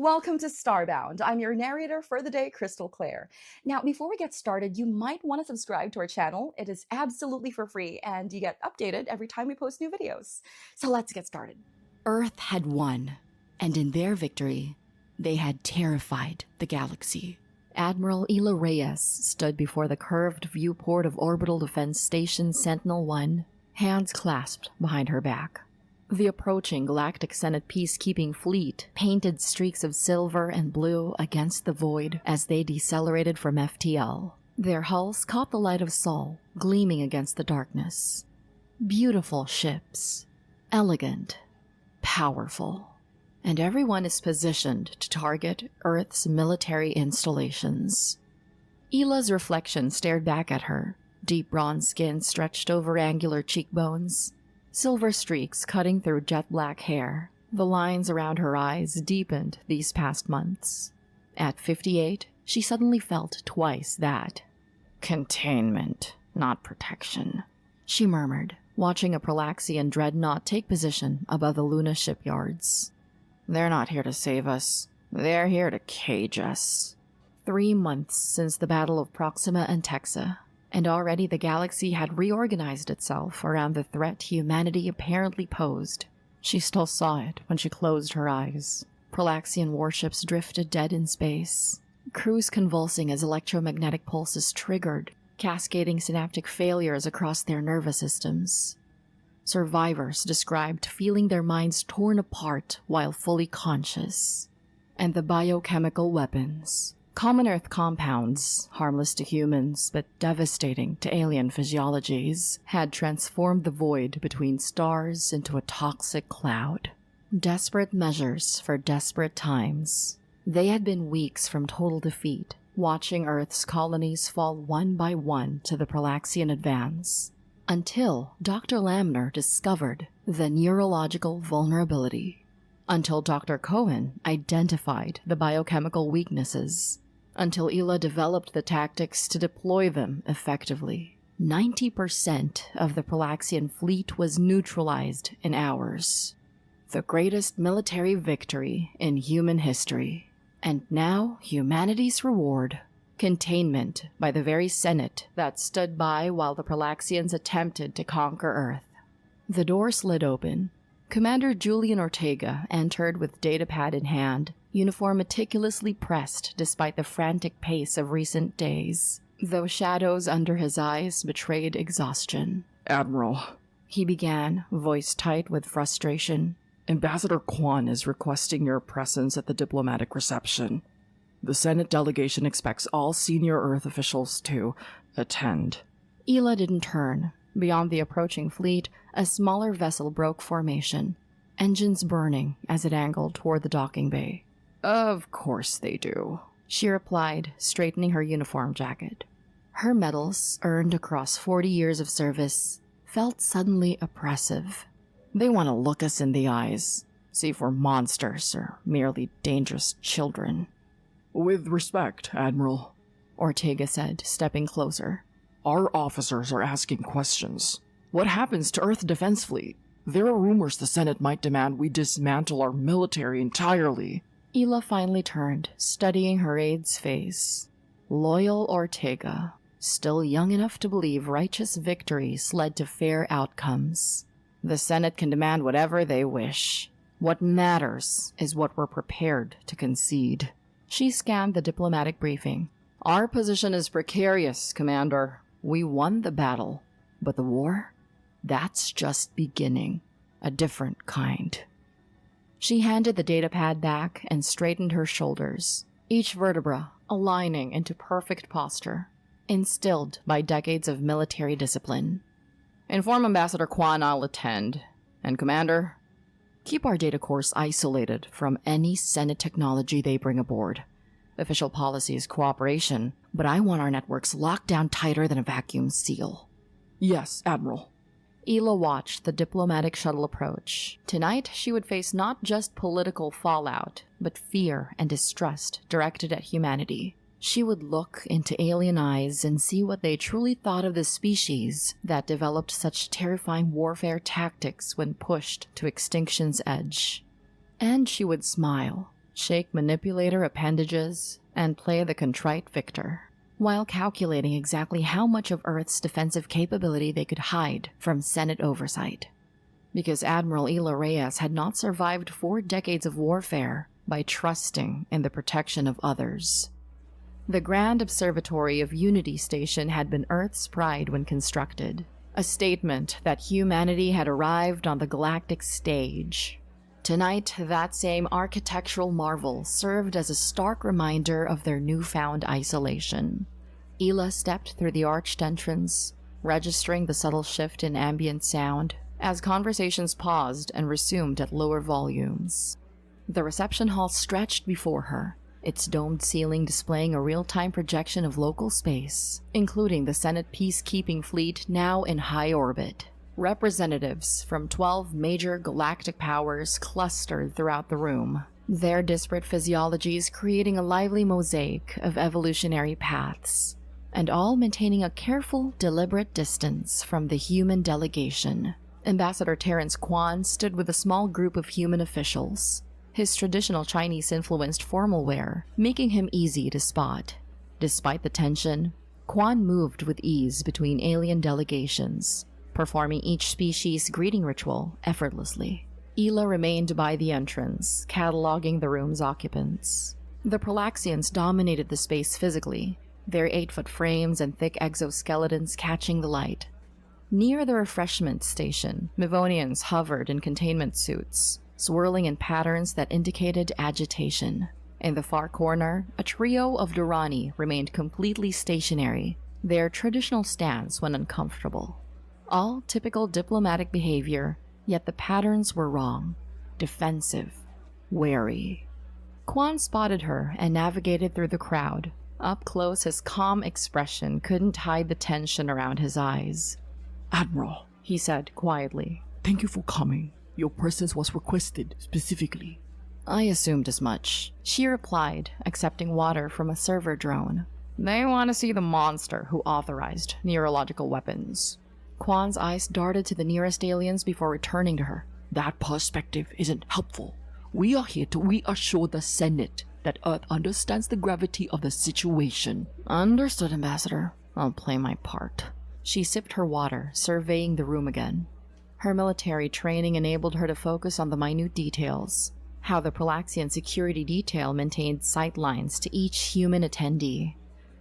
Welcome to Starbound. I'm your narrator for the day, Crystal Clare. Now, before we get started, you might want to subscribe to our channel. It is absolutely for free, and you get updated every time we post new videos. So let's get started. Earth had won, and in their victory, they had terrified the galaxy. Admiral Ela Reyes stood before the curved viewport of Orbital Defense Station Sentinel-1, hands clasped behind her back. The approaching Galactic Senate peacekeeping fleet painted streaks of silver and blue against the void as they decelerated from FTL. Their hulls caught the light of Sol, gleaming against the darkness. Beautiful ships, elegant, powerful, and everyone is positioned to target Earth's military installations. Ela's reflection stared back at her, deep bronze skin stretched over angular cheekbones, silver streaks cutting through jet-black hair. The lines around her eyes deepened these past months. At 58, she suddenly felt twice that. Containment, not protection, she murmured, watching a Prolaxian dreadnought take position above the Luna shipyards. They're not here to save us. They're here to cage us. 3 months since the Battle of Proxima and Texa, and already the galaxy had reorganized itself around the threat humanity apparently posed. She still saw it when she closed her eyes. Prolaxian warships drifted dead in space, crews convulsing as electromagnetic pulses triggered, cascading synaptic failures across their nervous systems. Survivors described feeling their minds torn apart while fully conscious. And the biochemical weapons, common Earth compounds, harmless to humans but devastating to alien physiologies, had transformed the void between stars into a toxic cloud. Desperate measures for desperate times. They had been weeks from total defeat, watching Earth's colonies fall one by one to the Prolaxian advance, until Dr. Lamner discovered the neurological vulnerability. Until Dr. Cohen identified the biochemical weaknesses. Until Ela developed the tactics to deploy them effectively. 90% of the Prolaxian fleet was neutralized in hours. The greatest military victory in human history. And now, humanity's reward. Containment by the very Senate that stood by while the Prolaxians attempted to conquer Earth. The door slid open. Commander Julian Ortega entered with datapad in hand, uniform meticulously pressed despite the frantic pace of recent days, though shadows under his eyes betrayed exhaustion. Admiral, He began, voice tight with frustration. Ambassador Kwan is requesting your presence at the diplomatic reception. The Senate delegation expects all senior Earth officials to attend. Ela didn't turn. Beyond the approaching fleet, a smaller vessel broke formation, engines burning as it angled toward the docking bay. Of course they do, She replied, straightening her uniform jacket. Her medals, earned across 40 years of service, felt suddenly oppressive. They want to look us in the eyes, see if we're monsters or merely dangerous children. With respect, Admiral, Ortega said, stepping closer. Our officers are asking questions. What happens to Earth Defense Fleet? There are rumors the Senate might demand we dismantle our military entirely. Ela finally turned, studying her aide's face. Loyal Ortega, still young enough to believe righteous victories led to fair outcomes. The Senate can demand whatever they wish. What matters is what we're prepared to concede. She scanned the diplomatic briefing. Our position is precarious, Commander. We won the battle, but the war? That's just beginning. A different kind. She handed the datapad back and straightened her shoulders, each vertebra aligning into perfect posture, instilled by decades of military discipline. Inform Ambassador Kwan I'll attend. And Commander, keep our data course isolated from any Senate technology they bring aboard. Official policy is cooperation, but I want our networks locked down tighter than a vacuum seal. Yes, Admiral. Ela watched the diplomatic shuttle approach. Tonight, she would face not just political fallout, but fear and distrust directed at humanity. She would look into alien eyes and see what they truly thought of the species that developed such terrifying warfare tactics when pushed to extinction's edge. And she would smile, shake manipulator appendages, and play the contrite victor, while calculating exactly how much of Earth's defensive capability they could hide from Senate oversight. Because Admiral Ela Reyes had not survived 4 decades of warfare by trusting in the protection of others. The Grand Observatory of Unity Station had been Earth's pride when constructed, a statement that humanity had arrived on the galactic stage. Tonight, that same architectural marvel served as a stark reminder of their newfound isolation. Ela stepped through the arched entrance, registering the subtle shift in ambient sound as conversations paused and resumed at lower volumes. The reception hall stretched before her, its domed ceiling displaying a real-time projection of local space, including the Senate peacekeeping fleet now in high orbit. Representatives from 12 major galactic powers clustered throughout the room, their disparate physiologies creating a lively mosaic of evolutionary paths, and all maintaining a careful, deliberate distance from the human delegation. Ambassador Terrence Kwan stood with a small group of human officials, his traditional Chinese-influenced formal wear making him easy to spot. Despite the tension, Kwan moved with ease between alien delegations, performing each species' greeting ritual effortlessly. Ela remained by the entrance, cataloging the room's occupants. The Prolaxians dominated the space physically, their 8-foot frames and thick exoskeletons catching the light. Near the refreshment station, Mivonians hovered in containment suits, swirling in patterns that indicated agitation. In the far corner, a trio of Durrani remained completely stationary, their traditional stance when uncomfortable. All typical diplomatic behavior, yet the patterns were wrong, defensive, wary. Kwan spotted her and navigated through the crowd. Up close, his calm expression couldn't hide the tension around his eyes. Admiral, He said quietly. thank you for coming. Your presence was requested specifically. I assumed as much, she replied, accepting water from a server drone. They want to see the monster who authorized neurological weapons. Kwan's eyes darted to the nearest aliens before returning to her. That perspective isn't helpful. We are here to reassure the Senate that Earth understands the gravity of the situation. Understood, Ambassador. I'll play my part. She sipped her water, surveying the room again. Her military training enabled her to focus on the minute details. How the Prolaxian security detail maintained sightlines to each human attendee.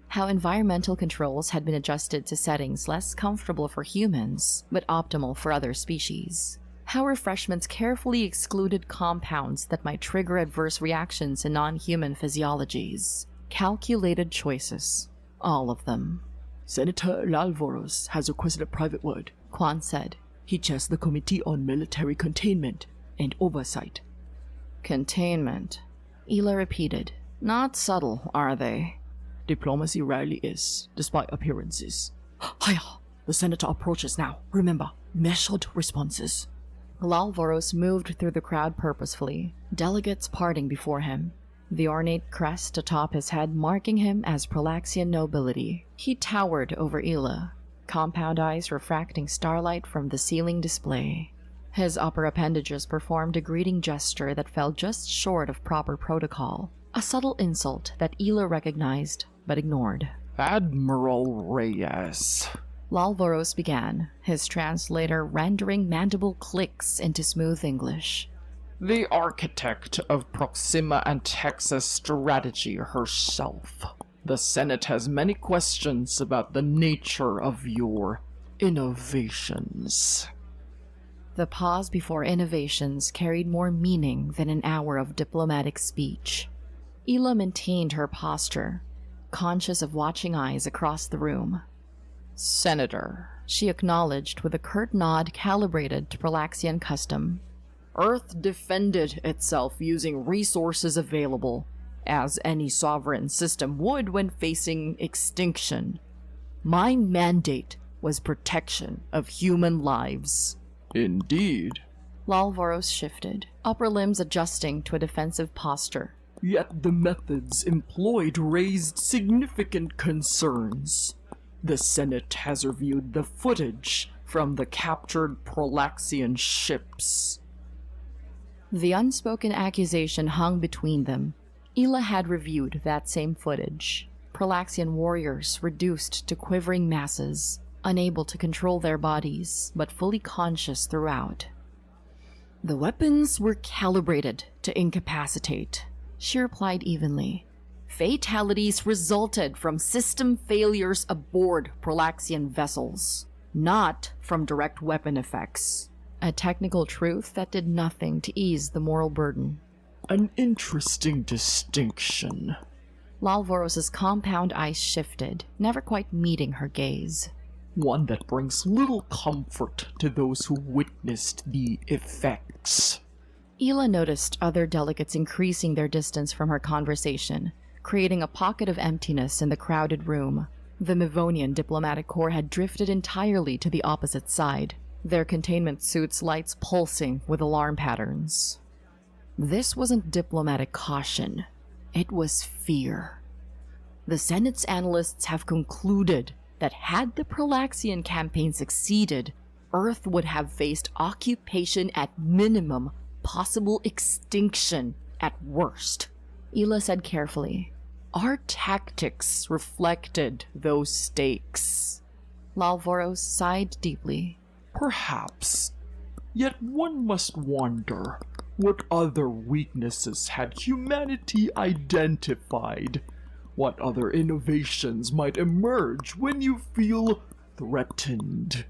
How environmental controls had been adjusted to settings less comfortable for humans, but optimal for other species. How refreshments carefully excluded compounds that might trigger adverse reactions in non-human physiologies. Calculated choices. All of them. Senator Lalvoros has requested a private word, Kwan said. He chairs the Committee on Military Containment and Oversight. Containment. Ela repeated. Not subtle, are they? Diplomacy rarely is, despite appearances. Hiya! The Senator approaches now. Remember, measured responses. Lalvoros moved through the crowd purposefully, delegates parting before him, the ornate crest atop his head marking him as Prolaxian nobility. He towered over Ela, compound eyes refracting starlight from the ceiling display. His upper appendages performed a greeting gesture that fell just short of proper protocol, a subtle insult that Ela recognized but ignored. Admiral Reyes. Lalvoros began, his translator rendering mandible clicks into smooth English. The architect of Proxima and Texas strategy herself. The Senate has many questions about the nature of your innovations. The pause before innovations carried more meaning than an hour of diplomatic speech. Ela maintained her posture, conscious of watching eyes across the room. Senator, She acknowledged with a curt nod calibrated to Prolaxian custom. Earth defended itself using resources available, as any sovereign system would when facing extinction. My mandate was protection of human lives. Indeed. Lalvoros shifted, upper limbs adjusting to a defensive posture. Yet the methods employed raised significant concerns. The Senate has reviewed the footage from the captured Prolaxian ships. The unspoken accusation hung between them. Ela had reviewed that same footage. Prolaxian warriors reduced to quivering masses, unable to control their bodies, but fully conscious throughout. The weapons were calibrated to incapacitate, she replied evenly. Fatalities resulted from system failures aboard Prolaxian vessels, not from direct weapon effects. A technical truth that did nothing to ease the moral burden. An interesting distinction. Lalvoros's compound eyes shifted, never quite meeting her gaze. One that brings little comfort to those who witnessed the effects. Ela noticed other delegates increasing their distance from her conversation, creating a pocket of emptiness in the crowded room. The Mivonian diplomatic corps had drifted entirely to the opposite side, their containment suits' lights pulsing with alarm patterns. This wasn't diplomatic caution. It was fear. The Senate's analysts have concluded that had the Prolaxian campaign succeeded, Earth would have faced occupation at minimum, possible extinction at worst. Ela said carefully, "Our tactics reflected those stakes." Lalvoros sighed deeply. Perhaps. Yet one must wonder, what other weaknesses had humanity identified? What other innovations might emerge when you feel threatened?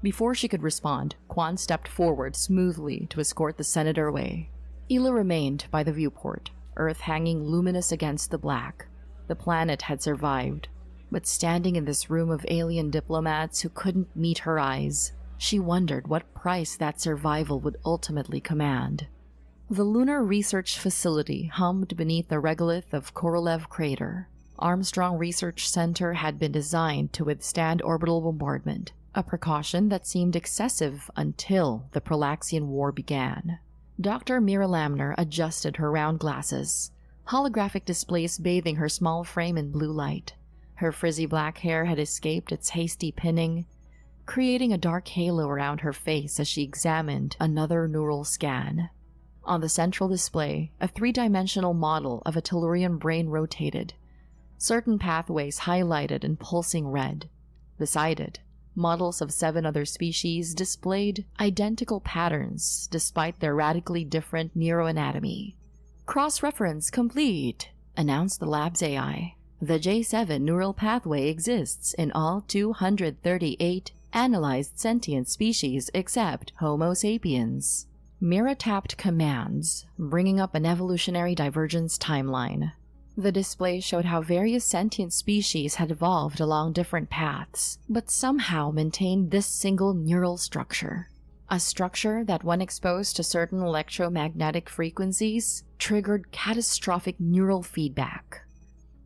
Before she could respond, Quan stepped forward smoothly to escort the senator away. Ela remained by the viewport, Earth hanging luminous against the black. The planet had survived, but standing in this room of alien diplomats who couldn't meet her eyes, she wondered what price that survival would ultimately command. The Lunar Research Facility hummed beneath the regolith of Korolev Crater. Armstrong Research Center had been designed to withstand orbital bombardment, a precaution that seemed excessive until the Prolaxian War began. Dr. Mira Lamner adjusted her round glasses, holographic displays bathing her small frame in blue light. Her frizzy black hair had escaped its hasty pinning, creating a dark halo around her face as she examined another neural scan. On the central display, a three-dimensional model of a Tellurian brain rotated, certain pathways highlighted in pulsing red. Beside it, models of 7 other species displayed identical patterns despite their radically different neuroanatomy. "Cross-reference complete," announced the lab's AI. "The J7 neural pathway exists in all 238 analyzed sentient species except Homo sapiens." Mira tapped commands, bringing up an evolutionary divergence timeline. The display showed how various sentient species had evolved along different paths, but somehow maintained this single neural structure. A structure that, when exposed to certain electromagnetic frequencies, triggered catastrophic neural feedback.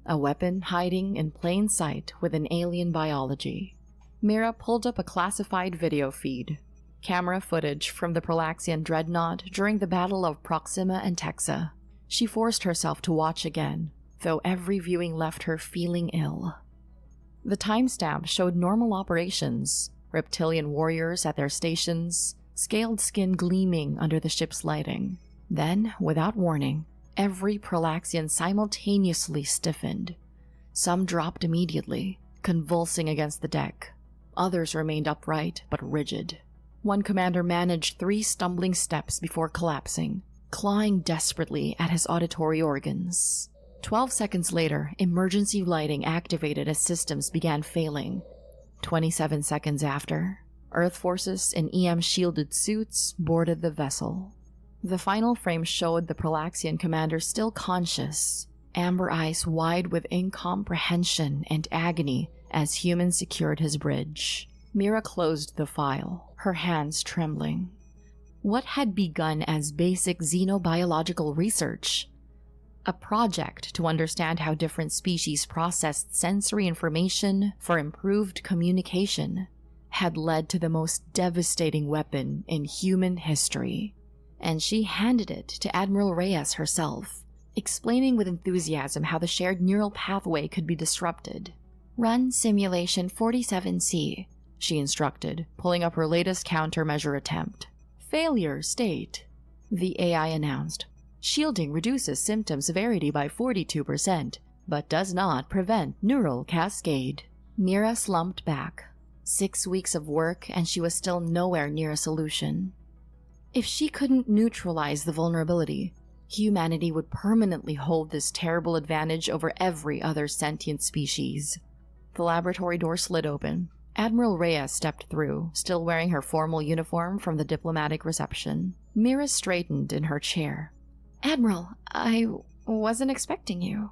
A weapon hiding in plain sight within alien biology. Mira pulled up a classified video feed. Camera footage from the Prolaxian dreadnought during the Battle of Proxima and Texa. She forced herself to watch again, though every viewing left her feeling ill. The timestamp showed normal operations, reptilian warriors at their stations, scaled skin gleaming under the ship's lighting. Then, without warning, every Prolaxian simultaneously stiffened. Some dropped immediately, convulsing against the deck. Others remained upright but rigid. One commander managed 3 stumbling steps before collapsing, clawing desperately at his auditory organs. 12 seconds later, emergency lighting activated as systems began failing. 27 seconds after, Earth forces in EM-shielded suits boarded the vessel. The final frame showed the Prolaxian commander still conscious, amber eyes wide with incomprehension and agony as humans secured his bridge. Mira closed the file, her hands trembling. What had begun as basic xenobiological research, a project to understand how different species processed sensory information for improved communication, had led to the most devastating weapon in human history. And she handed it to Admiral Reyes herself, explaining with enthusiasm how the shared neural pathway could be disrupted. "Run simulation 47C, she instructed, pulling up her latest countermeasure attempt. "Failure state." the AI announced. Shielding reduces symptom severity by 42%, but does not prevent neural cascade. Mira slumped back. 6 weeks of work and she was still nowhere near a solution. If she couldn't neutralize the vulnerability, humanity would permanently hold this terrible advantage over every other sentient species. The laboratory door slid open. Admiral Reyes stepped through, still wearing her formal uniform from the diplomatic reception. Mira straightened in her chair. "Admiral, I wasn't expecting you."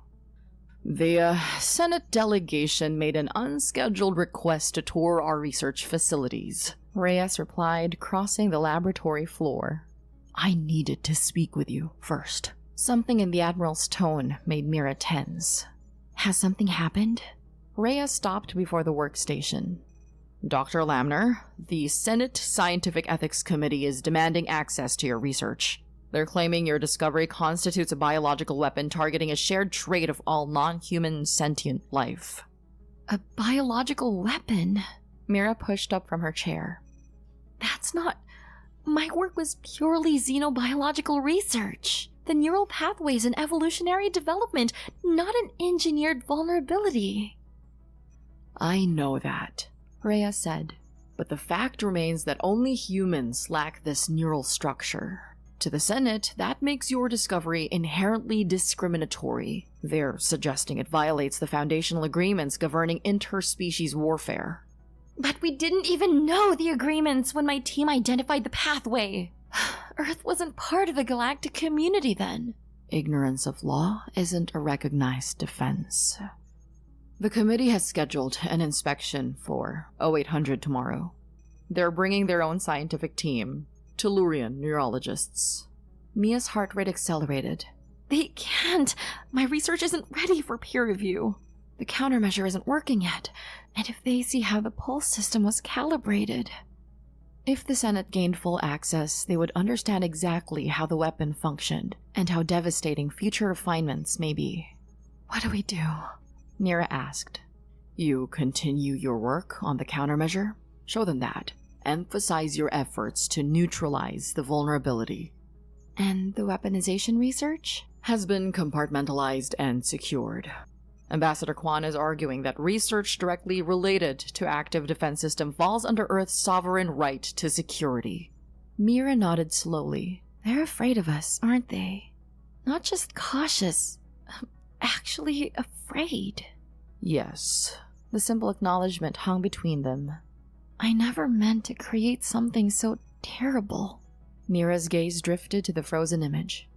The Senate delegation made an unscheduled request to tour our research facilities, Reyes replied, crossing the laboratory floor. "I needed to speak with you first." Something in the Admiral's tone made Mira tense. "Has something happened?" Reyes stopped before the workstation. "Dr. Lamner, the Senate Scientific Ethics Committee is demanding access to your research. They're claiming your discovery constitutes a biological weapon targeting a shared trait of all non-human sentient life." "A biological weapon?" Mira pushed up from her chair. "That's not... My work was purely xenobiological research. The neural pathways and evolutionary development, not an engineered vulnerability." "I know that," Rhea said. "but the fact remains that only humans lack this neural structure. To the Senate, that makes your discovery inherently discriminatory. They're suggesting it violates the foundational agreements governing interspecies warfare." "But we didn't even know the agreements when my team identified the pathway. Earth wasn't part of the galactic community then." "Ignorance of law isn't a recognized defense." The committee has scheduled an inspection for 0800 tomorrow. They're bringing their own scientific team, Tellurian neurologists. Mia's heart rate accelerated. "They can't! My research isn't ready for peer review. The countermeasure isn't working yet, and if they see how the pulse system was calibrated..." If the Senate gained full access, they would understand exactly how the weapon functioned, and how devastating future refinements may be. "What do we do?" Mira asked. "You continue your work on the countermeasure? Show them that. Emphasize your efforts to neutralize the vulnerability." "And the weaponization research?" "Has been compartmentalized and secured. Ambassador Kwan is arguing that research directly related to active defense system falls under Earth's sovereign right to security." Mira nodded slowly. "They're afraid of us, aren't they? Not just cautious, actually afraid." "Yes." The simple acknowledgement hung between them. "I never meant to create something so terrible." Mira's gaze drifted to the frozen image.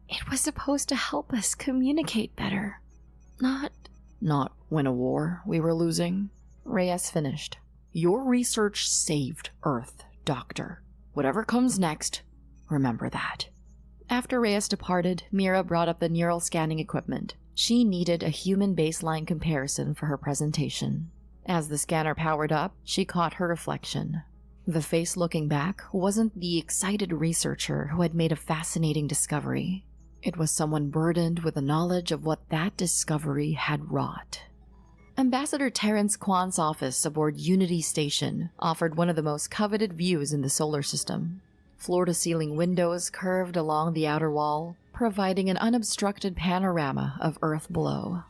"It was supposed to help us communicate better. Not win a war we were losing," Reyes finished. "Your research saved Earth, Doctor. Whatever comes next, remember that." After Reyes departed, Mira brought up the neural scanning equipment. She needed a human baseline comparison for her presentation. As the scanner powered up, she caught her reflection. The face looking back wasn't the excited researcher who had made a fascinating discovery. It was someone burdened with the knowledge of what that discovery had wrought. Ambassador Terrence Kwan's office aboard Unity Station offered one of the most coveted views in the solar system. Floor-to-ceiling windows curved along the outer wall, providing an unobstructed panorama of Earth below.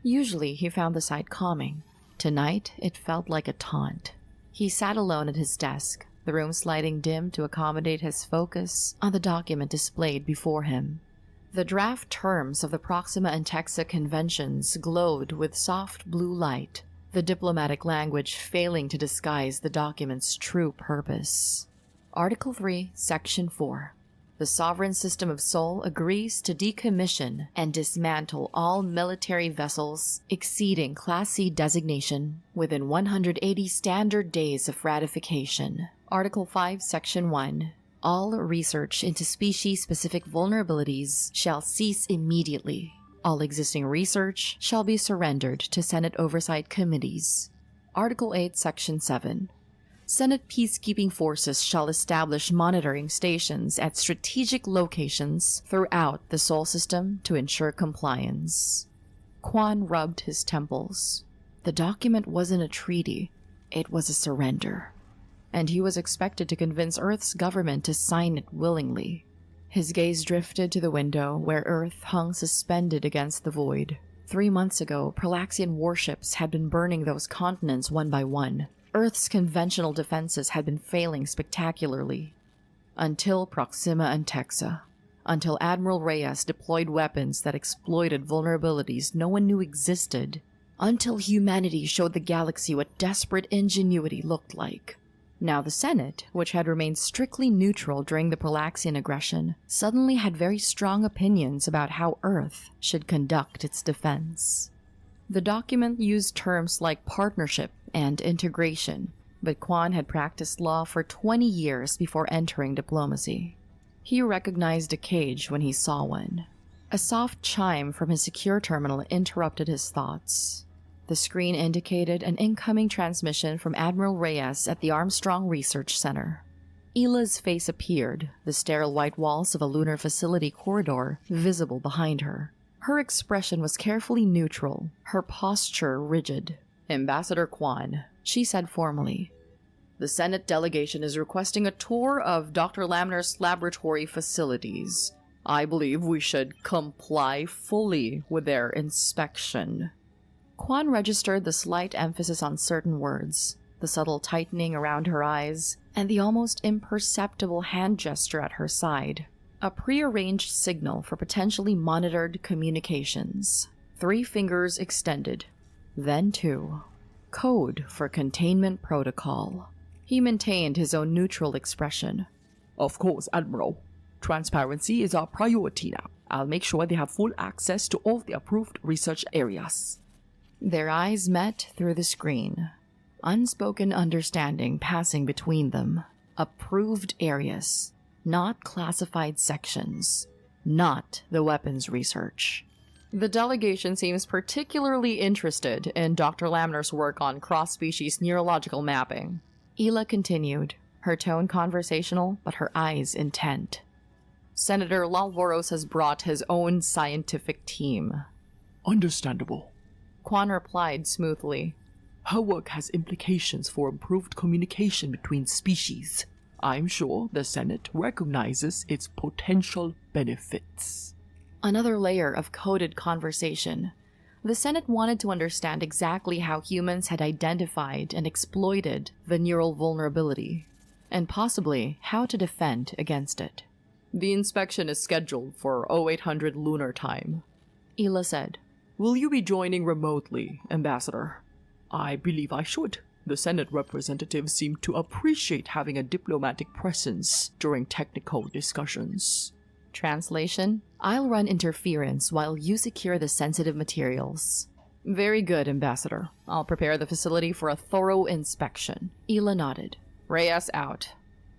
Usually he found the sight calming. Tonight, it felt like a taunt. He sat alone at his desk, the room sliding dim to accommodate his focus on the document displayed before him. The draft terms of the Proxima and Texa conventions glowed with soft blue light, the diplomatic language failing to disguise the document's true purpose. Article 3, Section 4. The sovereign system of Sol agrees to decommission and dismantle all military vessels exceeding Class C designation within 180 standard days of ratification. Article 5, Section 1. All research into species-specific vulnerabilities shall cease immediately. All existing research shall be surrendered to Senate oversight committees. Article 8, Section 7. Senate peacekeeping forces shall establish monitoring stations at strategic locations throughout the Sol system to ensure compliance. Kwan rubbed his temples. The document wasn't a treaty, it was a surrender. And he was expected to convince Earth's government to sign it willingly. His gaze drifted to the window where Earth hung suspended against the void. 3 months ago, Pralaxian warships had been burning those continents one by one. Earth's conventional defenses had been failing spectacularly. Until Proxima and Texa. Until Admiral Reyes deployed weapons that exploited vulnerabilities no one knew existed. Until humanity showed the galaxy what desperate ingenuity looked like. Now the Senate, which had remained strictly neutral during the Pralaxian aggression, suddenly had very strong opinions about how Earth should conduct its defense. The document used terms like partnership and integration, but Quan had practiced law for 20 years before entering diplomacy. He recognized a cage when he saw one. A soft chime from his secure terminal interrupted his thoughts. The screen indicated an incoming transmission from Admiral Reyes at the Armstrong Research Center. Ila's face appeared, the sterile white walls of a lunar facility corridor visible behind her. Her expression was carefully neutral, her posture rigid. "Ambassador Quan," she said formally. "The Senate delegation is requesting a tour of Dr. Lamner's laboratory facilities. I believe we should comply fully with their inspection." Quan registered the slight emphasis on certain words, the subtle tightening around her eyes, and the almost imperceptible hand gesture at her side. A prearranged signal for potentially monitored communications. 3 fingers extended, then 2. Code for containment protocol. He maintained his own neutral expression. Of course, Admiral. Transparency is our priority now. I'll make sure they have full access to all the approved research areas. Their eyes met through the screen. Unspoken understanding passing between them. Approved areas. Not classified sections. Not the weapons research. The delegation seems particularly interested in Dr. Lamner's work on cross-species neurological mapping. Ila continued, her tone conversational but her eyes intent. Senator Lalvoros has brought his own scientific team. Understandable. Quan replied smoothly. Her work has implications for improved communication between species. I'm sure the Senate recognizes its potential benefits. Another layer of coded conversation. The Senate wanted to understand exactly how humans had identified and exploited the neural vulnerability, and possibly how to defend against it. The inspection is scheduled for 0800 lunar time, Ila said. Will you be joining remotely, Ambassador? I believe I should. The Senate representatives seem to appreciate having a diplomatic presence during technical discussions. Translation: I'll run interference while you secure the sensitive materials. Very good, Ambassador. I'll prepare the facility for a thorough inspection. Ila nodded. Reyes out.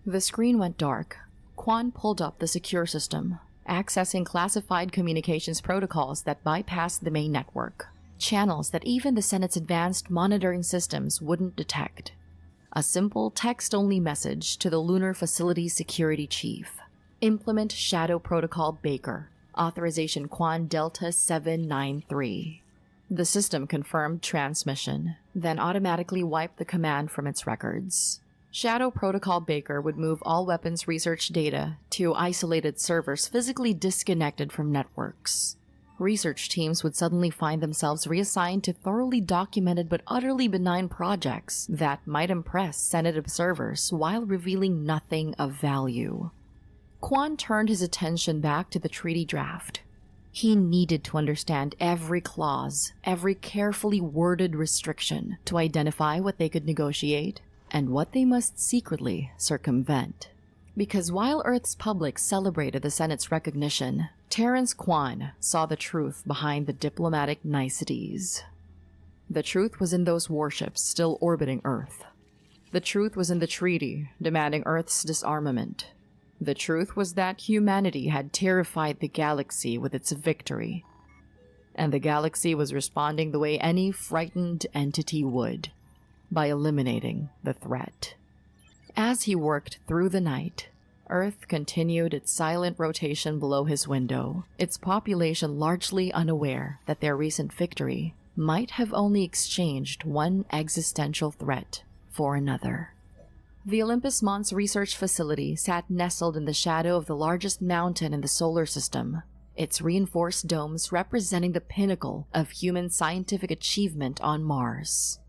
The screen went dark. Quan pulled up the secure system, accessing classified communications protocols that bypassed the main network. Channels that even the Senate's advanced monitoring systems wouldn't detect. A simple text-only message to the Lunar Facility Security Chief. Implement Shadow Protocol Baker. Authorization Quan Delta 793. The system confirmed transmission, then automatically wiped the command from its records. Shadow Protocol Baker would move all weapons research data to isolated servers physically disconnected from networks. Research teams would suddenly find themselves reassigned to thoroughly documented but utterly benign projects that might impress Senate observers while revealing nothing of value. Quan turned his attention back to the treaty draft. He needed to understand every clause, every carefully worded restriction to identify what they could negotiate and what they must secretly circumvent. Because while Earth's public celebrated the Senate's recognition, Terrence Quan saw the truth behind the diplomatic niceties. The truth was in those warships still orbiting Earth. The truth was in the treaty demanding Earth's disarmament. The truth was that humanity had terrified the galaxy with its victory. And the galaxy was responding the way any frightened entity would, by eliminating the threat. As he worked through the night, Earth continued its silent rotation below his window, its population largely unaware that their recent victory might have only exchanged one existential threat for another. The Olympus Mons research facility sat nestled in the shadow of the largest mountain in the solar system, its reinforced domes representing the pinnacle of human scientific achievement on Mars.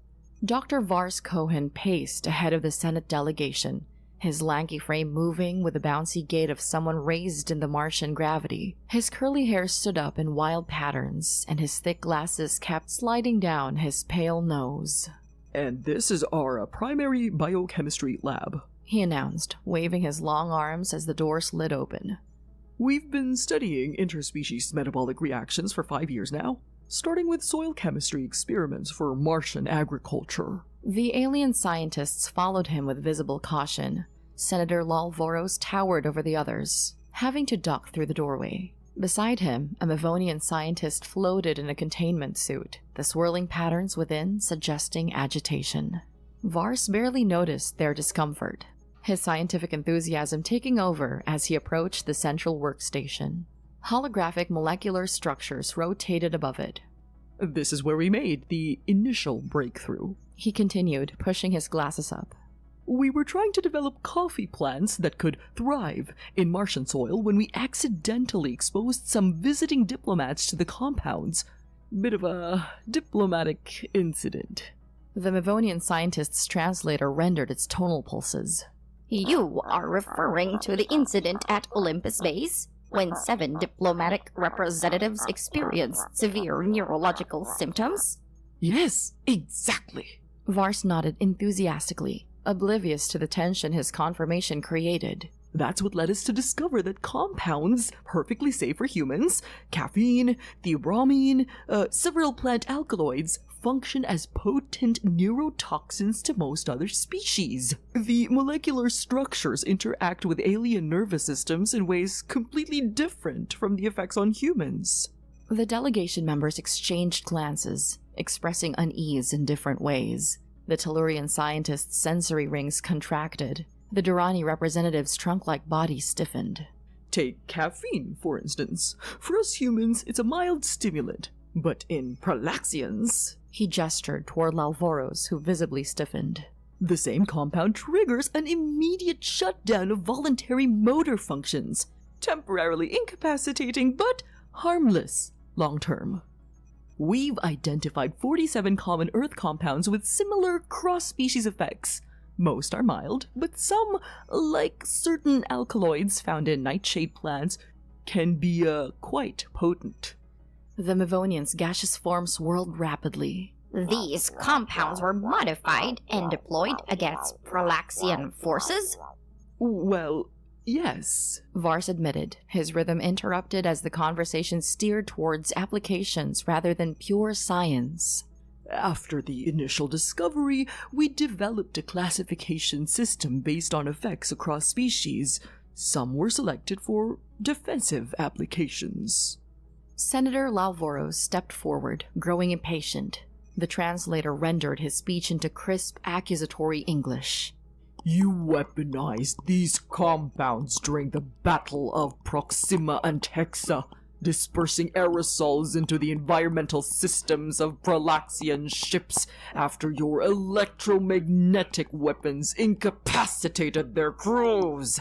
Dr. Vars Cohen paced ahead of the Senate delegation, his lanky frame moving with the bouncy gait of someone raised in the Martian gravity. His curly hair stood up in wild patterns, and his thick glasses kept sliding down his pale nose. And this is our primary biochemistry lab, he announced, waving his long arms as the door slid open. We've been studying interspecies metabolic reactions for 5 years now, starting with soil chemistry experiments for Martian agriculture. The alien scientists followed him with visible caution. Senator Lalvoros towered over the others, having to duck through the doorway. Beside him, a Mavonian scientist floated in a containment suit, the swirling patterns within suggesting agitation. Vars barely noticed their discomfort, his scientific enthusiasm taking over as he approached the central workstation. Holographic molecular structures rotated above it. This is where we made the initial breakthrough, he continued, pushing his glasses up. We were trying to develop coffee plants that could thrive in Martian soil when we accidentally exposed some visiting diplomats to the compounds. Bit of a diplomatic incident. The Mavonian scientist's translator rendered its tonal pulses. You are referring to the incident at Olympus Base, when 7 diplomatic representatives experienced severe neurological symptoms? Yes, exactly. Vars nodded enthusiastically, oblivious to the tension his confirmation created. That's what led us to discover that compounds perfectly safe for humans, caffeine, theobromine, several plant alkaloids, function as potent neurotoxins to most other species. The molecular structures interact with alien nervous systems in ways completely different from the effects on humans. The delegation members exchanged glances, expressing unease in different ways. The Tellurian scientist's sensory rings contracted. The Durrani representative's trunk-like body stiffened. Take caffeine, for instance. For us humans, it's a mild stimulant. But in Pralaxians, he gestured toward Lalvoros, who visibly stiffened. The same compound triggers an immediate shutdown of voluntary motor functions, temporarily incapacitating but harmless long-term. We've identified 47 common Earth compounds with similar cross-species effects. Most are mild, but some, like certain alkaloids found in nightshade plants, can be quite potent. The Mavonian's gaseous form swirled rapidly. These compounds were modified and deployed against Pralaxian forces? Well, yes, Vars admitted, his rhythm interrupted as the conversation steered towards applications rather than pure science. After the initial discovery, we developed a classification system based on effects across species. Some were selected for defensive applications. Senator Lalvoros stepped forward, growing impatient. The translator rendered his speech into crisp, accusatory English. You weaponized these compounds during the Battle of Proxima and Hexa, dispersing aerosols into the environmental systems of Pralaxian ships after your electromagnetic weapons incapacitated their crews.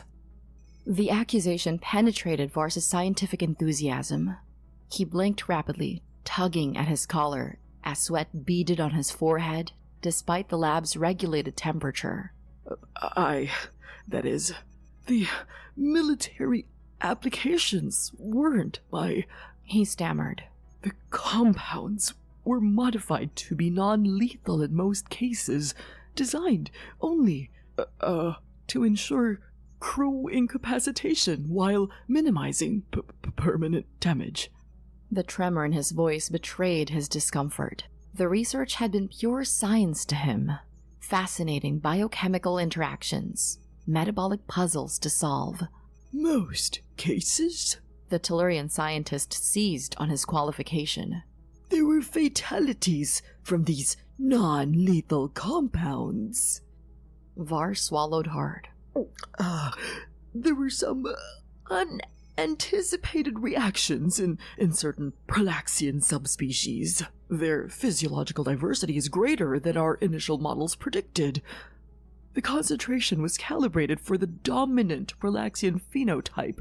The accusation penetrated Vars' scientific enthusiasm. He blinked rapidly, tugging at his collar, as sweat beaded on his forehead, despite the lab's regulated temperature. That is, the military applications weren't he stammered. The compounds were modified to be non-lethal in most cases, designed only, to ensure crew incapacitation while minimizing permanent damage. The tremor in his voice betrayed his discomfort. The research had been pure science to him. Fascinating biochemical interactions, metabolic puzzles to solve. Most cases? The Tellurian scientist seized on his qualification. There were fatalities from these non-lethal compounds. Vars swallowed hard. There were some unanticipated reactions in certain Pralaxian subspecies. Their physiological diversity is greater than our initial models predicted. The concentration was calibrated for the dominant Prolaxian phenotype,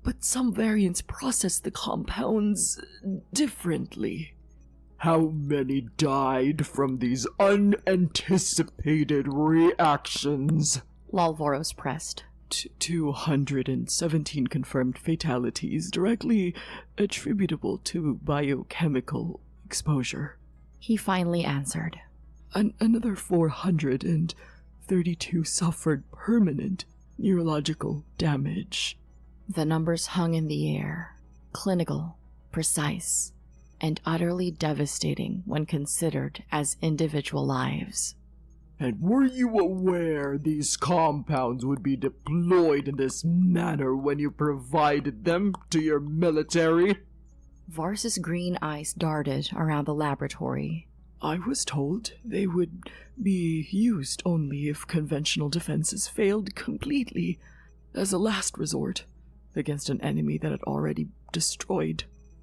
but some variants processed the compounds differently. How many died from these unanticipated reactions? Lalvoros pressed. 217 confirmed fatalities directly attributable to biochemical exposure. He finally answered. Another 432 suffered permanent neurological damage. The numbers hung in the air, clinical, precise, and utterly devastating when considered as individual lives. And were you aware these compounds would be deployed in this manner when you provided them to your military? Vars's green eyes darted around the laboratory. I was told they would be used only if conventional defenses failed completely, as a last resort, against an enemy that had already destroyed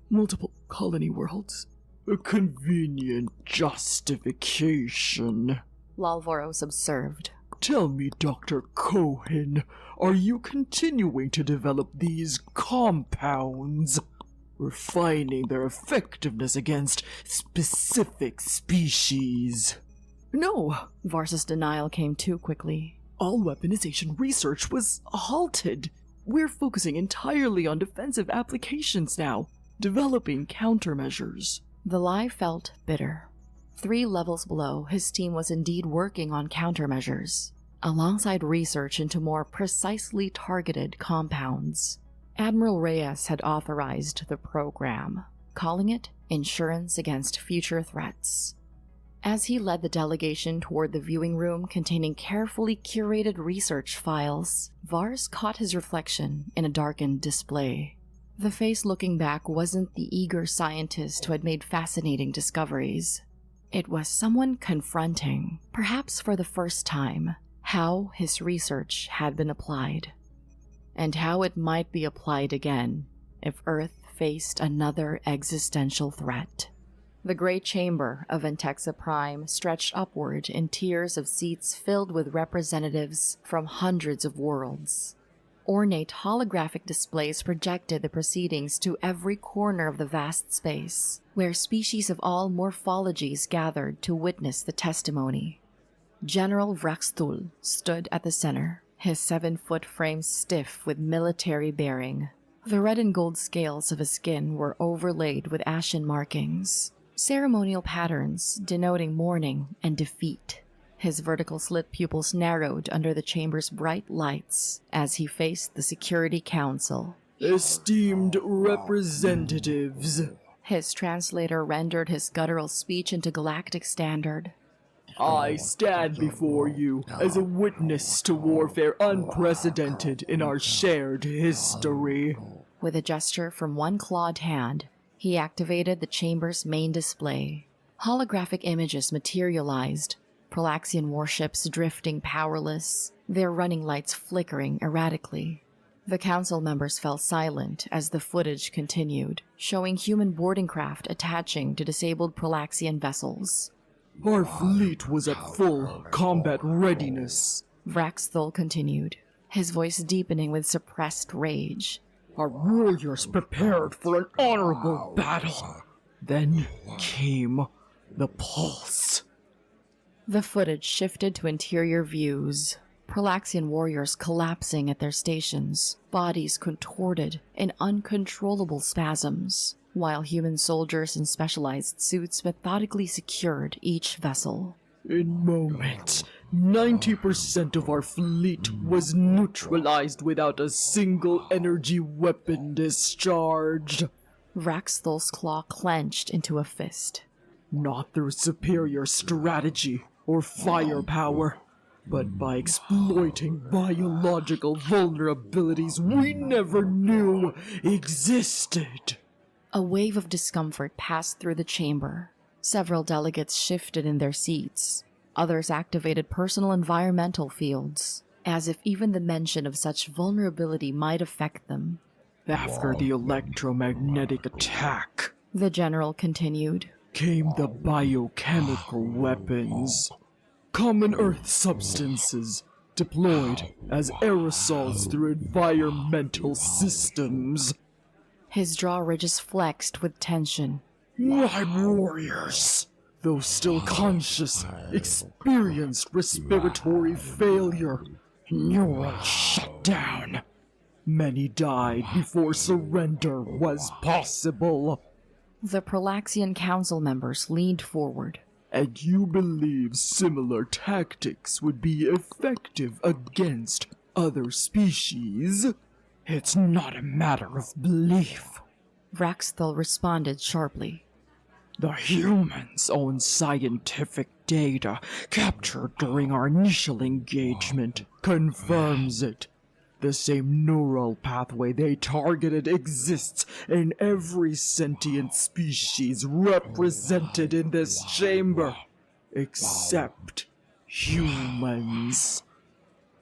multiple colony worlds. A convenient justification. Lalvoros observed. Tell me, Dr. Cohen, are you continuing to develop these compounds? Refining their effectiveness against specific species? No, Vars's denial came too quickly. All weaponization research was halted. We're focusing entirely on defensive applications now, developing countermeasures. The lie felt bitter. 3 levels below, his team was indeed working on countermeasures, alongside research into more precisely targeted compounds. Admiral Reyes had authorized the program, calling it Insurance Against Future Threats. As he led the delegation toward the viewing room containing carefully curated research files, Vars caught his reflection in a darkened display. The face looking back wasn't the eager scientist who had made fascinating discoveries. It was someone confronting, perhaps for the first time, how his research had been applied, and how it might be applied again if Earth faced another existential threat. The great chamber of Ventexa Prime stretched upward in tiers of seats filled with representatives from hundreds of worlds. Ornate holographic displays projected the proceedings to every corner of the vast space, where species of all morphologies gathered to witness the testimony. General Vraxtul stood at the center, his 7-foot frame stiff with military bearing. The red and gold scales of his skin were overlaid with ashen markings, ceremonial patterns denoting mourning and defeat. His vertical slit pupils narrowed under the chamber's bright lights as he faced the Security Council. Esteemed representatives, his translator rendered his guttural speech into Galactic standard. I stand before you as a witness to warfare unprecedented in our shared history. With a gesture from one clawed hand, he activated the chamber's main display. Holographic images materialized, Prolaxian warships drifting powerless, their running lights flickering erratically. The council members fell silent as the footage continued, showing human boarding craft attaching to disabled Prolaxian vessels. Our fleet was at full combat readiness, Vraxthul continued, his voice deepening with suppressed rage. Our warriors prepared for an honorable battle. Then came the pulse. The footage shifted to interior views. Prolaxian warriors collapsing at their stations, bodies contorted in uncontrollable spasms, while human soldiers in specialized suits methodically secured each vessel. In moments, 90% of our fleet was neutralized without a single energy weapon discharged. Vraxthul's claw clenched into a fist. Not through superior strategy or firepower, but by exploiting biological vulnerabilities we never knew existed. A wave of discomfort passed through the chamber. Several delegates shifted in their seats. Others activated personal environmental fields, as if even the mention of such vulnerability might affect them. After the electromagnetic attack, the general continued, came the biochemical weapons. Common Earth substances deployed as aerosols through environmental systems. His jaw ridges flexed with tension. My warriors, though still conscious, experienced respiratory failure, neural shutdown. Many died before surrender was possible. The Prolaxian Council members leaned forward. And you believe similar tactics would be effective against other species? It's not a matter of belief. Vraxthel responded sharply. The humans' own scientific data captured during our initial engagement confirms it. The same neural pathway they targeted exists in every sentient species represented in this chamber, except humans.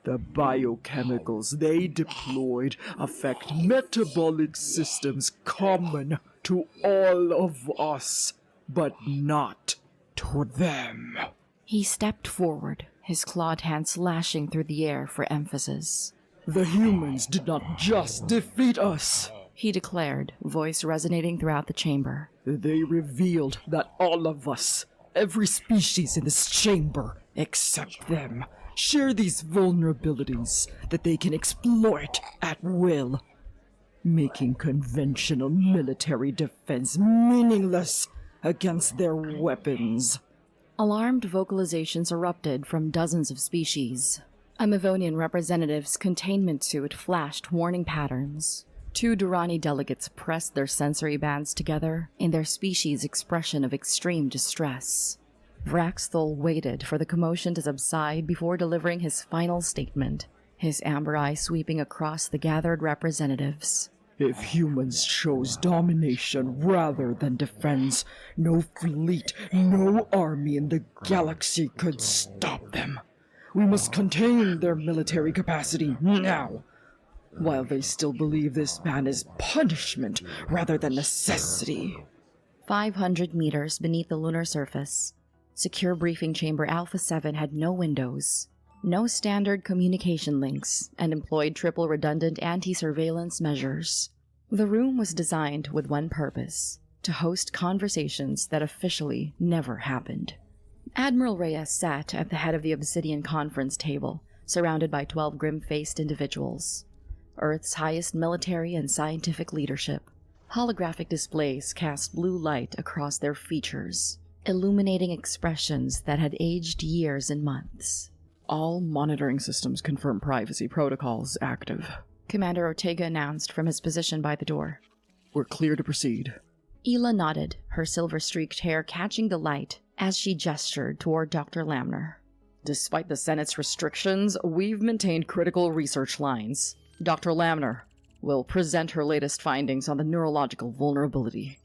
The biochemicals they deployed affect metabolic systems common to all of us, but not to them. He stepped forward, his clawed hands lashing through the air for emphasis. The humans did not just defeat us, He declared, voice resonating throughout the chamber. they revealed that all of us, every species in this chamber, except them, share these vulnerabilities that they can exploit at will, making conventional military defense meaningless against their weapons. Alarmed vocalizations erupted from dozens of species. A Mavonian representative's containment suit flashed warning patterns. 2 Durrani delegates pressed their sensory bands together in their species' expression of extreme distress. Vraxthel waited for the commotion to subside before delivering his final statement, his amber eye sweeping across the gathered representatives. If humans chose domination rather than defense, no fleet, no army in the galaxy could stop them. We must contain their military capacity now, while they still believe this ban is punishment rather than necessity. 500 meters beneath the lunar surface, Secure Briefing Chamber Alpha 7 had no windows, no standard communication links, and employed triple redundant anti-surveillance measures. The room was designed with one purpose: to host conversations that officially never happened. Admiral Reyes sat at the head of the obsidian conference table, surrounded by 12 grim-faced individuals. Earth's highest military and scientific leadership. Holographic displays cast blue light across their features, illuminating expressions that had aged years and months. All monitoring systems confirm privacy protocols active. Commander Ortega announced from his position by the door. We're clear to proceed. Ela nodded, her silver-streaked hair catching the light as she gestured toward Dr. Lamner. Despite the Senate's restrictions, we've maintained critical research lines. Dr. Lamner will present her latest findings on the neurological vulnerability.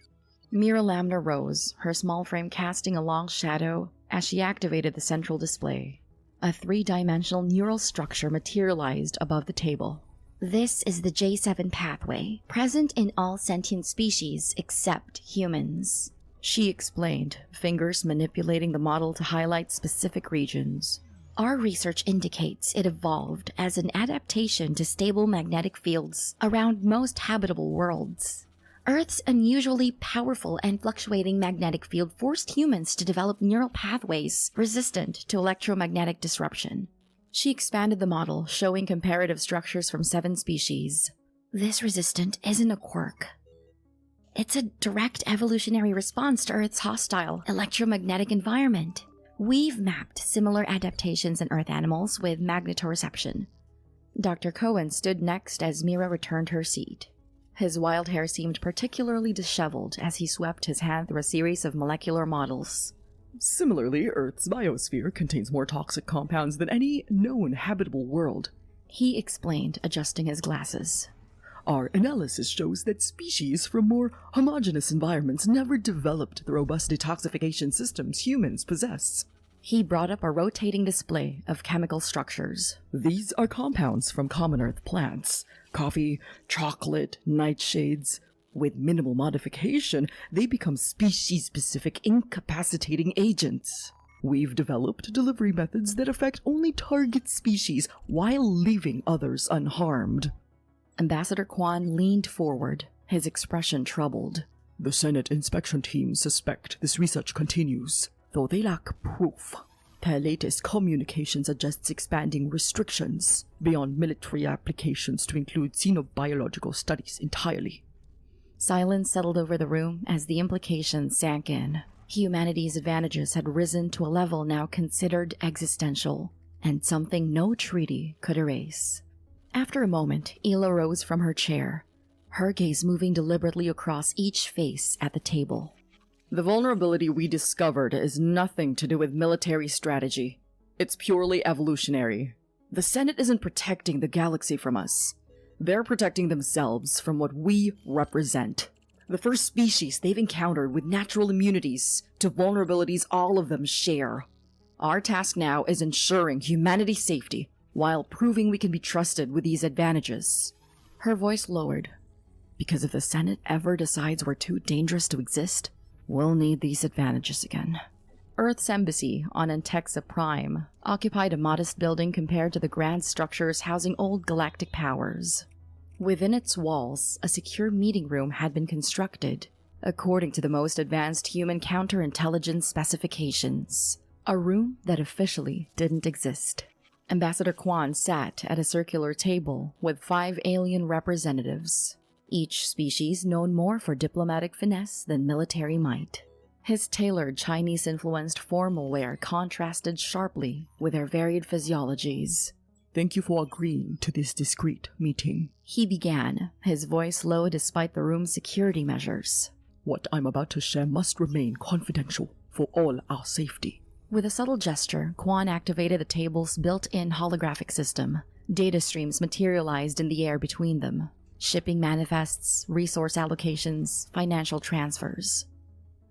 Mira Lamner rose, her small frame casting a long shadow as she activated the central display. A 3-dimensional neural structure materialized above the table. This is the J7 pathway, present in all sentient species except humans. She explained, fingers manipulating the model to highlight specific regions. Our research indicates it evolved as an adaptation to stable magnetic fields around most habitable worlds. Earth's unusually powerful and fluctuating magnetic field forced humans to develop neural pathways resistant to electromagnetic disruption. She expanded the model, showing comparative structures from 7 species. This resistant isn't a quirk. It's a direct evolutionary response to Earth's hostile electromagnetic environment. We've mapped similar adaptations in Earth animals with magnetoreception. Dr. Cohen stood next as Mira returned her seat. His wild hair seemed particularly disheveled as he swept his hand through a series of molecular models. Similarly, Earth's biosphere contains more toxic compounds than any known habitable world. He explained, adjusting his glasses. Our analysis shows that species from more homogeneous environments never developed the robust detoxification systems humans possess. He brought up a rotating display of chemical structures. These are compounds from common Earth plants: coffee, chocolate, nightshades. With minimal modification, they become species-specific incapacitating agents. We've developed delivery methods that affect only target species while leaving others unharmed. Ambassador Quan leaned forward, his expression troubled. The Senate inspection team suspect this research continues, though they lack proof. Their latest communication suggests expanding restrictions beyond military applications to include xenobiological studies entirely. Silence settled over the room as the implications sank in. Humanity's advantages had risen to a level now considered existential, and something no treaty could erase. After a moment, Ela rose from her chair, her gaze moving deliberately across each face at the table. The vulnerability we discovered is nothing to do with military strategy. It's purely evolutionary. The Senate isn't protecting the galaxy from us. They're protecting themselves from what we represent. The first species they've encountered with natural immunities to vulnerabilities all of them share. Our task now is ensuring humanity's safety while proving we can be trusted with these advantages. Her voice lowered. Because if the Senate ever decides we're too dangerous to exist, we'll need these advantages again. Earth's embassy on Antexa Prime occupied a modest building compared to the grand structures housing old galactic powers. Within its walls, a secure meeting room had been constructed, according to the most advanced human counterintelligence specifications. A room that officially didn't exist. Ambassador Quan sat at a circular table with 5 alien representatives, each species known more for diplomatic finesse than military might. His tailored Chinese-influenced formal wear contrasted sharply with their varied physiologies. Thank you for agreeing to this discreet meeting. He began, his voice low despite the room's security measures. What I'm about to share must remain confidential for all our safety. With a subtle gesture, Quan activated the table's built-in holographic system. Data streams materialized in the air between them. Shipping manifests, resource allocations, financial transfers.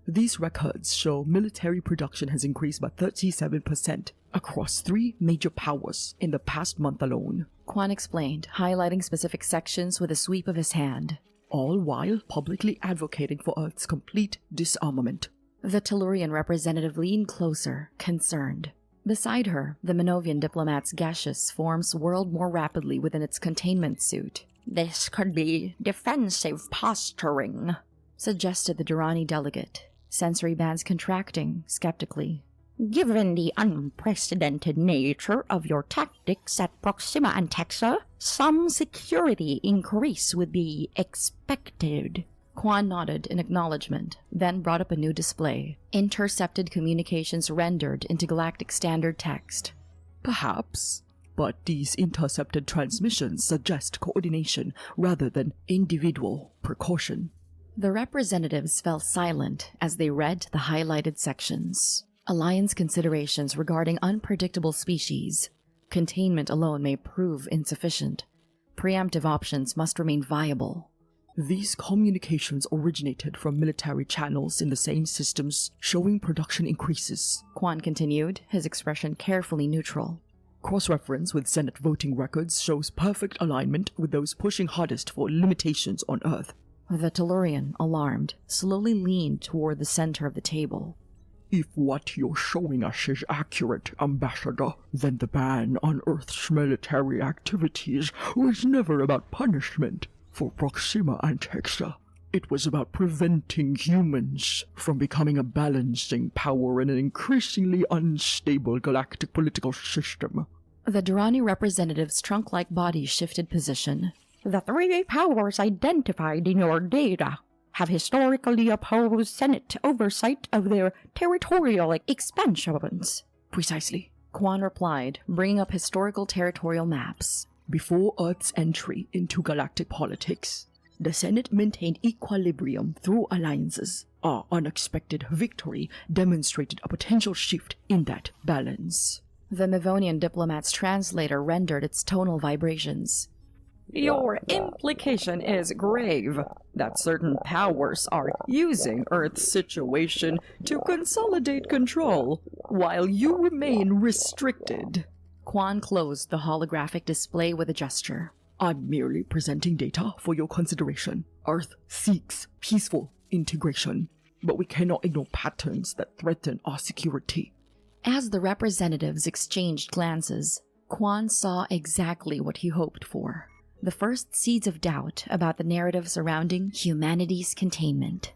These records show military production has increased by 37% across 3 major powers in the past month alone. Quan explained, highlighting specific sections with a sweep of his hand. All while publicly advocating for Earth's complete disarmament. The Tellurian representative leaned closer, concerned. Beside her, the Minovian diplomat's gaseous forms whirled more rapidly within its containment suit. This could be defensive posturing, suggested the Durrani delegate, sensory bands contracting skeptically. Given the unprecedented nature of your tactics at Proxima Antexa, some security increase would be expected. Quan nodded in acknowledgement, then brought up a new display. Intercepted communications rendered into galactic standard text. Perhaps, but these intercepted transmissions suggest coordination rather than individual precaution. The representatives fell silent as they read the highlighted sections. Alliance considerations regarding unpredictable species. Containment alone may prove insufficient. Preemptive options must remain viable. These communications originated from military channels in the same systems, showing production increases. Quan continued, his expression carefully neutral. Cross-reference with Senate voting records shows perfect alignment with those pushing hardest for limitations on Earth. The Tellurian, alarmed, slowly leaned toward the center of the table. If what you're showing us is accurate, Ambassador, then the ban on Earth's military activities was never about punishment. For Proxima Antexa, it was about preventing humans from becoming a balancing power in an increasingly unstable galactic political system. The Durrani representative's trunk-like body shifted position. The 3 powers identified in your data have historically opposed Senate oversight of their territorial expansions. Precisely, Quan replied, bringing up historical territorial maps. Before Earth's entry into galactic politics, the Senate maintained equilibrium through alliances. Our unexpected victory demonstrated a potential shift in that balance. The Mavonian diplomat's translator rendered its tonal vibrations. Your implication is grave, that certain powers are using Earth's situation to consolidate control, while you remain restricted. Quan closed the holographic display with a gesture. I'm merely presenting data for your consideration. Earth seeks peaceful integration, but we cannot ignore patterns that threaten our security. As the representatives exchanged glances, Quan saw exactly what he hoped for. The first seeds of doubt about the narrative surrounding humanity's containment.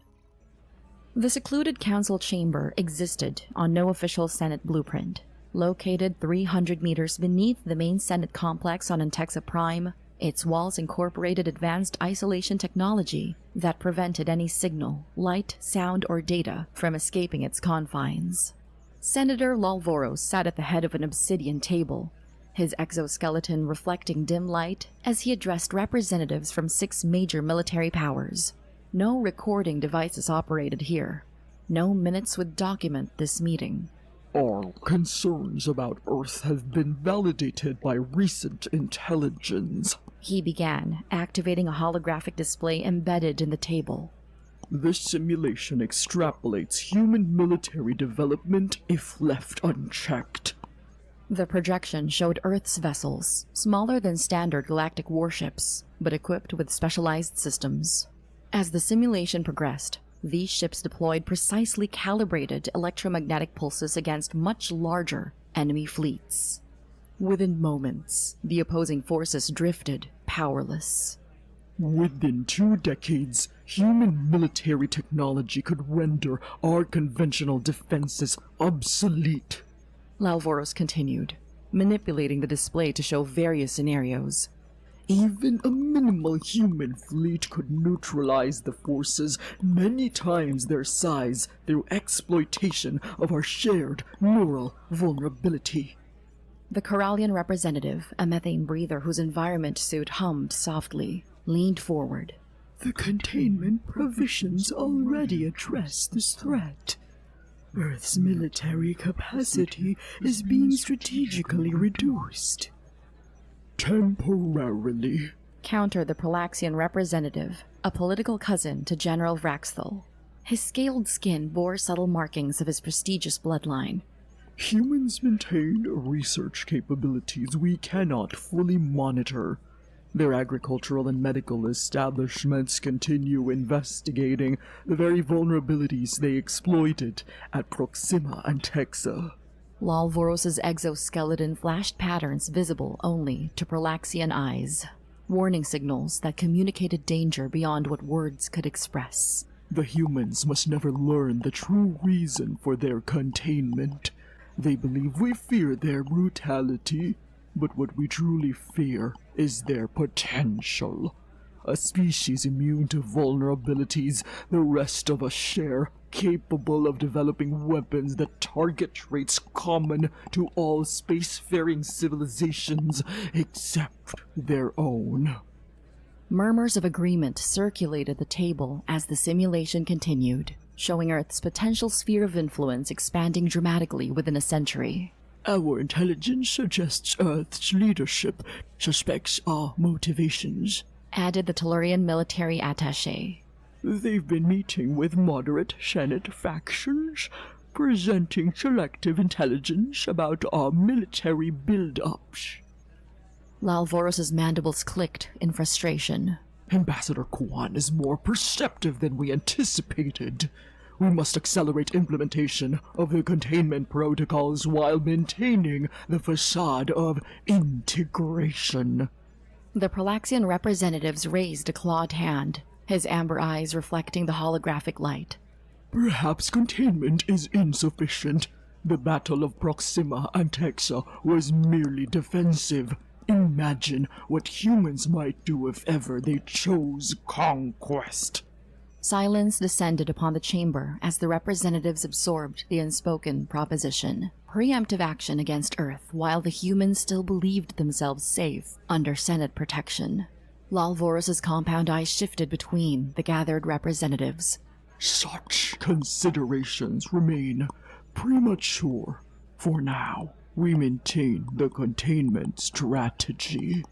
The secluded council chamber existed on no official Senate blueprint. Located 300 meters beneath the main Senate complex on Antexa Prime, its walls incorporated advanced isolation technology that prevented any signal, light, sound, or data from escaping its confines. Senator Lalvoros sat at the head of an obsidian table, his exoskeleton reflecting dim light as he addressed representatives from 6 major military powers. No recording devices operated here. No minutes would document this meeting. Our concerns about Earth have been validated by recent intelligence, He began, activating a holographic display embedded in the table. This simulation extrapolates human military development if left unchecked. The projection showed Earth's vessels, smaller than standard galactic warships, but equipped with specialized systems. As the simulation progressed, these ships deployed precisely calibrated electromagnetic pulses against much larger enemy fleets. Within moments, the opposing forces drifted, powerless. Within 2 decades, human military technology could render our conventional defenses obsolete. Lalvoros continued, manipulating the display to show various scenarios. Even a minimal human fleet could neutralize the forces many times their size through exploitation of our shared neural vulnerability. The Corallian representative, a methane breather whose environment suit hummed softly, leaned forward. The containment provisions already address this threat. Earth's military capacity is being strategically reduced. Temporarily, Countered the Prolaxian representative, a political cousin to General Vraxthal. His scaled skin bore subtle markings of his prestigious bloodline. humans maintain research capabilities we cannot fully monitor. Their agricultural and medical establishments continue investigating the very vulnerabilities they exploited at Proxima and Texa. Lalvoros' exoskeleton flashed patterns visible only to Prolaxian eyes, warning signals that communicated danger beyond what words could express. The humans must never learn the true reason for their containment. They believe we fear their brutality, but what we truly fear is their potential. A species immune to vulnerabilities the rest of us share, capable of developing weapons that target traits common to all spacefaring civilizations except their own. Murmurs of agreement circulated the table as the simulation continued, showing Earth's potential sphere of influence expanding dramatically within a century. Our intelligence suggests Earth's leadership suspects our motivations. Added the Tellurian military attaché. They've been meeting with moderate Senate factions, presenting selective intelligence about our military build-ups. Lalvoros' mandibles clicked in frustration. Ambassador Kwan is more perceptive than we anticipated. We must accelerate implementation of the containment protocols while maintaining the facade of integration. The Prolaxian representatives raised a clawed hand, his amber eyes reflecting the holographic light. Perhaps containment is insufficient. The Battle of Proxima and Texa was merely defensive. Imagine what humans might do if ever they chose conquest. Silence descended upon the chamber as the representatives absorbed the unspoken proposition. Preemptive action against Earth while the humans still believed themselves safe under Senate protection. Lalvoros' compound eyes shifted between the gathered representatives. Such considerations remain premature. For now, we maintain the containment strategy.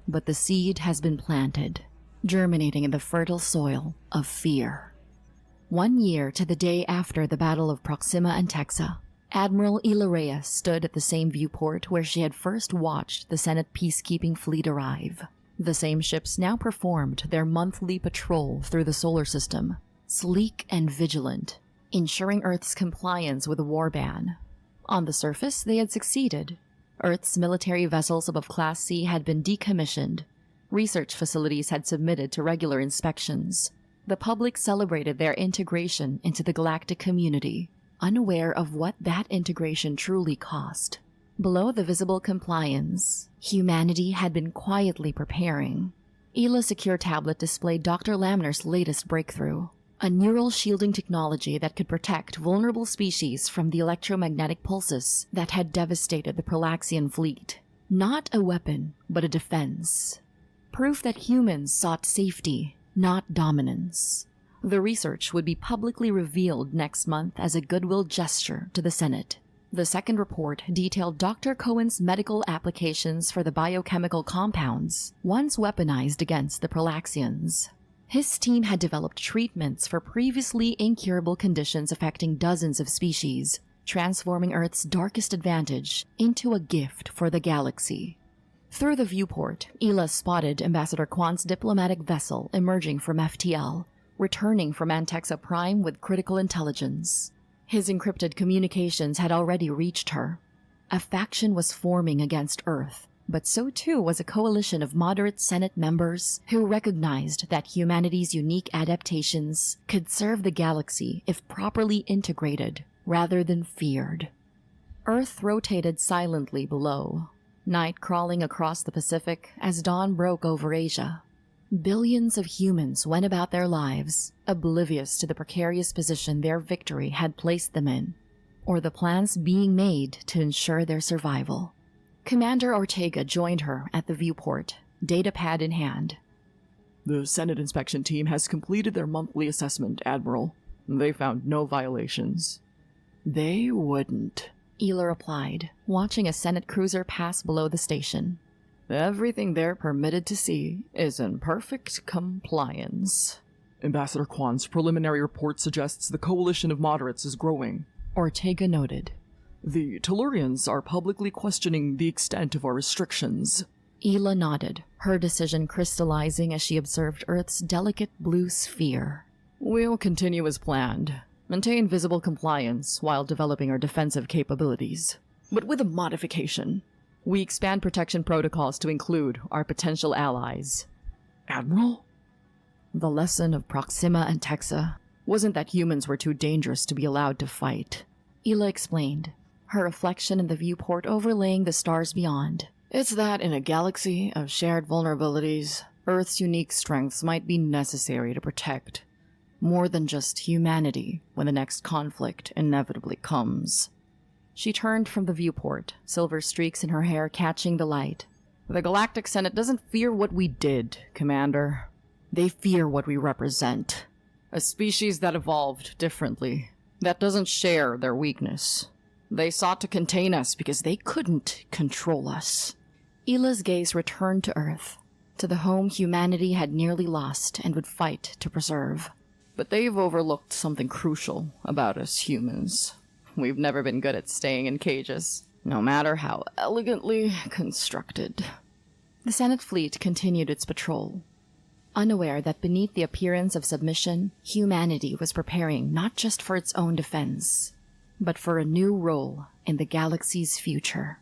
But the seed has been planted, germinating in the fertile soil of fear. 1 year to the day after the Battle of Proxima and Texa, Admiral Ilaria stood at the same viewport where she had first watched the Senate peacekeeping fleet arrive. The same ships now performed their monthly patrol through the solar system, sleek and vigilant, ensuring Earth's compliance with the war ban. On the surface, they had succeeded. Earth's military vessels above Class C had been decommissioned. Research facilities had submitted to regular inspections. The public celebrated their integration into the galactic community, unaware of what that integration truly cost. Below the visible compliance, humanity had been quietly preparing. Ela's secure tablet displayed Dr. Lamner's latest breakthrough, a neural shielding technology that could protect vulnerable species from the electromagnetic pulses that had devastated the Prolaxian fleet. Not a weapon, but a defense. Proof that humans sought safety, not dominance. The research would be publicly revealed next month as a goodwill gesture to the Senate. The second report detailed Dr. Cohen's medical applications for the biochemical compounds once weaponized against the Prolaxians. His team had developed treatments for previously incurable conditions affecting dozens of species, transforming Earth's darkest advantage into a gift for the galaxy. Through the viewport, Ela spotted Ambassador Kwan's diplomatic vessel emerging from FTL, returning from Antexa Prime with critical intelligence. His encrypted communications had already reached her. A faction was forming against Earth, but so too was a coalition of moderate Senate members who recognized that humanity's unique adaptations could serve the galaxy if properly integrated rather than feared. Earth rotated silently below, night crawling across the Pacific as dawn broke over Asia. Billions of humans went about their lives, oblivious to the precarious position their victory had placed them in, or the plans being made to ensure their survival. Commander Ortega joined her at the viewport, datapad in hand. The Senate inspection team has completed their monthly assessment, Admiral. They found no violations. They wouldn't, Ela replied, watching a Senate cruiser pass below the station. Everything they're permitted to see is in perfect compliance. Ambassador Kwan's preliminary report suggests the coalition of moderates is growing, Ortega noted. The Tellurians are publicly questioning the extent of our restrictions. Ela nodded, her decision crystallizing as she observed Earth's delicate blue sphere. We'll continue as planned. Maintain visible compliance while developing our defensive capabilities. But with a modification. We expand protection protocols to include our potential allies. Admiral? The lesson of Proxima and Texa wasn't that humans were too dangerous to be allowed to fight. Ela explained, her reflection in the viewport overlaying the stars beyond. It's that in a galaxy of shared vulnerabilities, Earth's unique strengths might be necessary to protect more than just humanity when the next conflict inevitably comes. She turned from the viewport, silver streaks in her hair catching the light. The Galactic Senate doesn't fear what we did, Commander. They fear what we represent. A species that evolved differently, that doesn't share their weakness. They sought to contain us because they couldn't control us. Ela's gaze returned to Earth, to the home humanity had nearly lost and would fight to preserve. But they've overlooked something crucial about us humans. We've never been good at staying in cages, no matter how elegantly constructed. The Senate fleet continued its patrol, unaware that beneath the appearance of submission, humanity was preparing not just for its own defense, but for a new role in the galaxy's future.